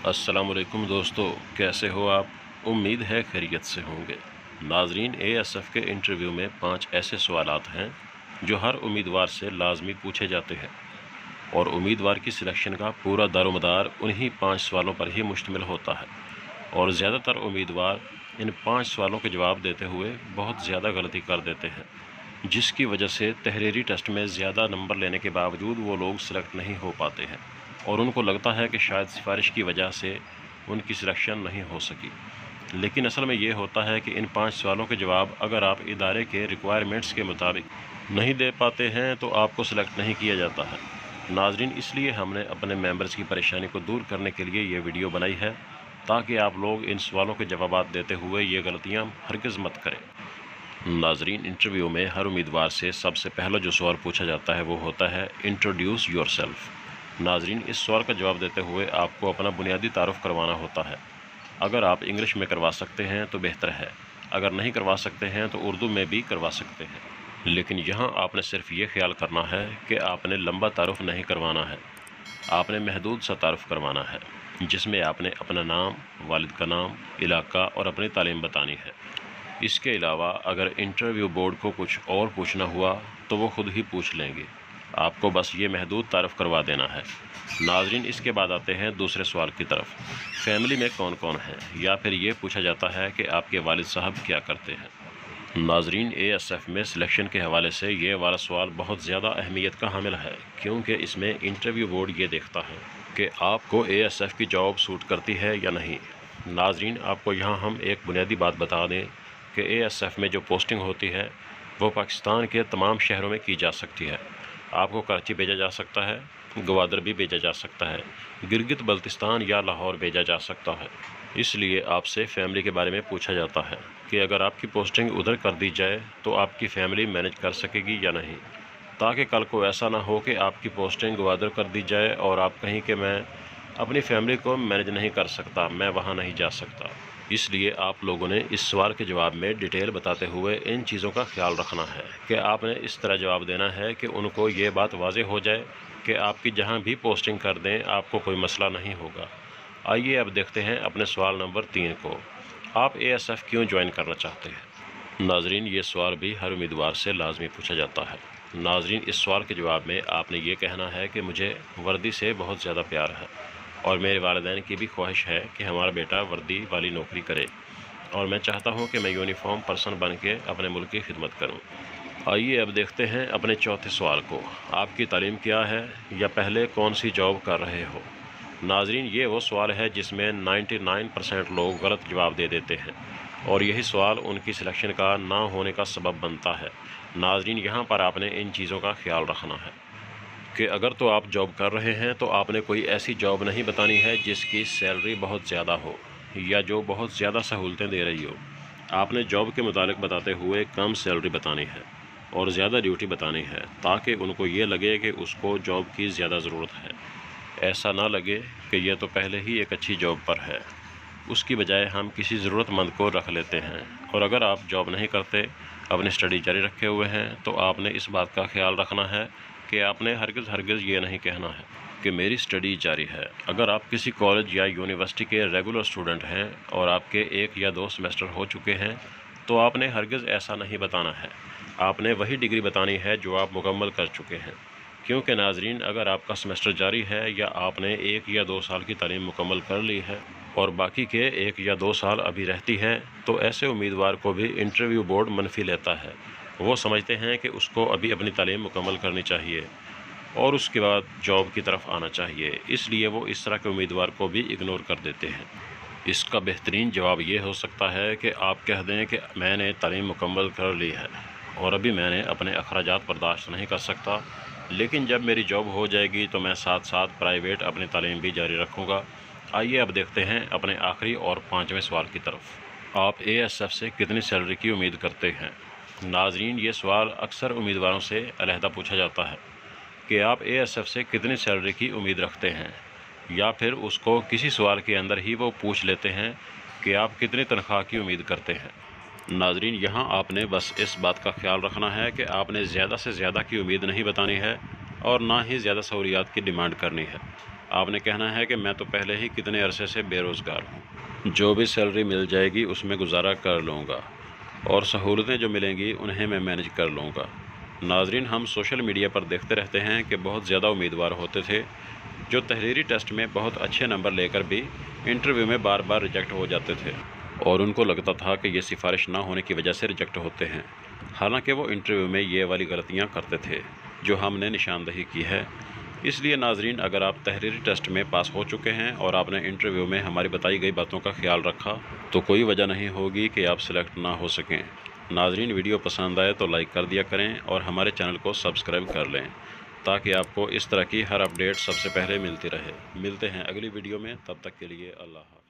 अस्सलाम वालेकुम दोस्तों, कैसे हो आप? उम्मीद है खैरियत से होंगे। नाजरीन, एएसएफ के इंटरव्यू में 5 ऐसे सवालात हैं जो हर उम्मीदवार से लाजमी पूछे जाते हैं और उम्मीदवार की सिलेक्शन का पूरा दारोमदार उन्हीं 5 सवालों पर ही मुश्तमिल होता है। और ज़्यादातर उम्मीदवार इन 5 सवालों के जवाब देते हुए बहुत ज़्यादा गलती कर देते हैं, जिसकी वजह से तहरीरी टेस्ट में ज़्यादा नंबर लेने के बावजूद वो लोग सिलेक्ट नहीं हो पाते हैं और उनको लगता है कि शायद सिफारिश की वजह से उनकी सिलेक्शन नहीं हो सकी। लेकिन असल में ये होता है कि इन 5 सवालों के जवाब अगर आप इदारे के रिक्वायरमेंट्स के मुताबिक नहीं दे पाते हैं तो आपको सिलेक्ट नहीं किया जाता है। नाजरीन, इसलिए हमने अपने मेंबर्स की परेशानी को दूर करने के लिए ये वीडियो बनाई है ताकि आप लोग इन सवालों के जवाब देते हुए ये गलतियाँ हरगिज़ मत करें। नाजरीन, इंटरव्यू में हर उम्मीदवार से सबसे पहला जो सवाल पूछा जाता है वो होता है इंट्रोड्यूस योरसेल्फ। नाजरीन, इस सवाल का जवाब देते हुए आपको अपना बुनियादी तारुफ करवाना होता है। अगर आप इंग्लिश में करवा सकते हैं तो बेहतर है, अगर नहीं करवा सकते हैं तो उर्दू में भी करवा सकते हैं। लेकिन यहाँ आपने सिर्फ ये ख्याल करना है कि आपने लंबा तारुफ नहीं करवाना है, आपने महदूद सा तारुफ करवाना है जिसमें आपने अपना नाम, वालिद का नाम, इलाका और अपनी तालीम बतानी है। इसके अलावा अगर इंटरव्यू बोर्ड को कुछ और पूछना हुआ तो वो ख़ुद ही पूछ लेंगे, आपको बस ये महदूद तारुफ करवा देना है। नाजरीन, इसके बाद आते हैं दूसरे सवाल की तरफ। फैमिली में कौन कौन है, या फिर ये पूछा जाता है कि आपके वालिद साहब क्या करते हैं। नाजरीन, एएसएफ में सिलेक्शन के हवाले से ये वाला सवाल बहुत ज़्यादा अहमियत का हामिल है, क्योंकि इसमें इंटरव्यू बोर्ड ये देखता है कि आपको एएसएफ की जॉब सूट करती है या नहीं। नाजरीन, आपको यहाँ हम एक बुनियादी बात बता दें कि एएसएफ में जो पोस्टिंग होती है वो पाकिस्तान के तमाम शहरों में की जा सकती है। आपको कराची भेजा जा सकता है, गवादर भी भेजा जा सकता है, गिलगित बल्तिस्तान या लाहौर भेजा जा सकता है। इसलिए आपसे फैमिली के बारे में पूछा जाता है कि अगर आपकी पोस्टिंग उधर कर दी जाए तो आपकी फ़ैमिली मैनेज कर सकेगी या नहीं, ताकि कल को ऐसा ना हो कि आपकी पोस्टिंग गवादर कर दी जाए और आप कहीं कि मैं अपनी फैमिली को मैनेज नहीं कर सकता, मैं वहाँ नहीं जा सकता। इसलिए आप लोगों ने इस सवाल के जवाब में डिटेल बताते हुए इन चीज़ों का ख्याल रखना है कि आपने इस तरह जवाब देना है कि उनको ये बात वाज़ेह हो जाए कि आपकी जहाँ भी पोस्टिंग कर दें आपको कोई मसला नहीं होगा। आइए अब देखते हैं अपने सवाल नंबर 3 को। आप एएसएफ क्यों ज्वाइन करना चाहते हैं? नाजरीन, ये सवाल भी हर उम्मीदवार से लाजमी पूछा जाता है। नाजरीन, इस सवाल के जवाब में आपने ये कहना है कि मुझे वर्दी से बहुत ज़्यादा प्यार है और मेरे वालिदैन की भी ख्वाहिश है कि हमारा बेटा वर्दी वाली नौकरी करे और मैं चाहता हूं कि मैं यूनिफॉर्म पर्सन बन के अपने मुल्क की खिदमत करूं। आइए अब देखते हैं अपने चौथे सवाल को। आपकी तालीम क्या है, या पहले कौन सी जॉब कर रहे हो? नाजरीन, ये वो सवाल है जिसमें 99% लोग गलत जवाब दे देते हैं और यही सवाल उनकी सिलेक्शन का ना होने का सबब बनता है। नाजरीन, यहाँ पर आपने इन चीज़ों का ख्याल रखना है कि अगर तो आप जॉब कर रहे हैं तो आपने कोई ऐसी जॉब नहीं बतानी है जिसकी सैलरी बहुत ज़्यादा हो या जो बहुत ज़्यादा सहूलतें दे रही हो। आपने जॉब के मुतालिक बताते हुए कम सैलरी बतानी है और ज़्यादा ड्यूटी बतानी है, ताकि उनको ये लगे कि उसको जॉब की ज़्यादा ज़रूरत है। ऐसा ना लगे कि ये तो पहले ही एक अच्छी जॉब पर है, उसकी बजाय हम किसी ज़रूरतमंद को रख लेते हैं। और अगर आप जॉब नहीं करते, अपनी स्टडी जारी रखे हुए हैं, तो आपने इस बात का ख्याल रखना है कि आपने हरगिज़ ये नहीं कहना है कि मेरी स्टडी जारी है। अगर आप किसी कॉलेज या यूनिवर्सिटी के रेगुलर स्टूडेंट हैं और आपके 1 या 2 सेमेस्टर हो चुके हैं तो आपने हरगिज़ ऐसा नहीं बताना है, आपने वही डिग्री बतानी है जो आप मुकम्मल कर चुके हैं। क्योंकि नाजरीन, अगर आपका सेमेस्टर जारी है या आपने 1 या 2 साल की तालीम मुकम्मल कर ली है और बाकी के 1 या 2 साल अभी रहती हैं, तो ऐसे उम्मीदवार को भी इंटरव्यू बोर्ड मनफी लेता है। वो समझते हैं कि उसको अभी अपनी तालीम मुकम्मल करनी चाहिए और उसके बाद जॉब की तरफ आना चाहिए, इसलिए वो इस तरह के उम्मीदवार को भी इग्नोर कर देते हैं। इसका बेहतरीन जवाब ये हो सकता है कि आप कह दें कि मैंने तालीम मुकम्मल कर ली है और अभी मैंने अपने अखराजात बर्दाश्त नहीं कर सकता, लेकिन जब मेरी जॉब हो जाएगी तो मैं साथ साथ प्राइवेट अपनी तालीम भी जारी रखूँगा। आइए अब देखते हैं अपने आखिरी और 5वें सवाल की तरफ। आप एएसएफ से कितनी सैलरी की उम्मीद करते हैं? नाजरीन, ये सवाल अक्सर उम्मीदवारों से अलहदा पूछा जाता है कि आप एएसएफ से कितनी सैलरी की उम्मीद रखते हैं, या फिर उसको किसी सवाल के अंदर ही वो पूछ लेते हैं कि आप कितनी तनख्वाह की उम्मीद करते हैं। नाजरीन, यहाँ आपने बस इस बात का ख्याल रखना है कि आपने ज़्यादा से ज़्यादा की उम्मीद नहीं बतानी है और ना ही ज़्यादा सहूलियात की डिमांड करनी है। آپ نے کہنا ہے کہ میں تو پہلے ہی کتنے عرصے سے بے روزگار ہوں، جو بھی سیلری مل جائے گی اس میں گزارا کر لوں گا، اور سہولتیں جو ملیں گی انہیں میں مینج کر لوں گا۔ ناظرین، ہم سوشل میڈیا پر دیکھتے رہتے ہیں کہ بہت زیادہ امیدوار ہوتے تھے جو تحریری ٹیسٹ میں بہت اچھے نمبر لے کر بھی انٹرویو میں بار بار ریجیکٹ ہو جاتے تھے، اور ان کو لگتا تھا کہ یہ سفارش نہ ہونے کی وجہ سے ریجیکٹ ہوتے ہیں، حالانکہ وہ انٹرویو میں یہ والی غلطیاں کرتے تھے جو ہم نے نشاندہی کی ہے۔ اس لیے ناظرین، اگر آپ تحریری ٹیسٹ میں پاس ہو چکے ہیں اور آپ نے انٹرویو میں ہماری بتائی گئی باتوں کا خیال رکھا تو کوئی وجہ نہیں ہوگی کہ آپ سلیکٹ نہ ہو سکیں۔ ناظرین، ویڈیو پسند آئے تو لائک کر دیا کریں اور ہمارے چینل کو سبسکرائب کر لیں تاکہ آپ کو اس طرح کی ہر اپڈیٹ سب سے پہلے ملتی رہے۔ ملتے ہیں اگلی ویڈیو میں، تب تک کے لیے اللہ حافظ۔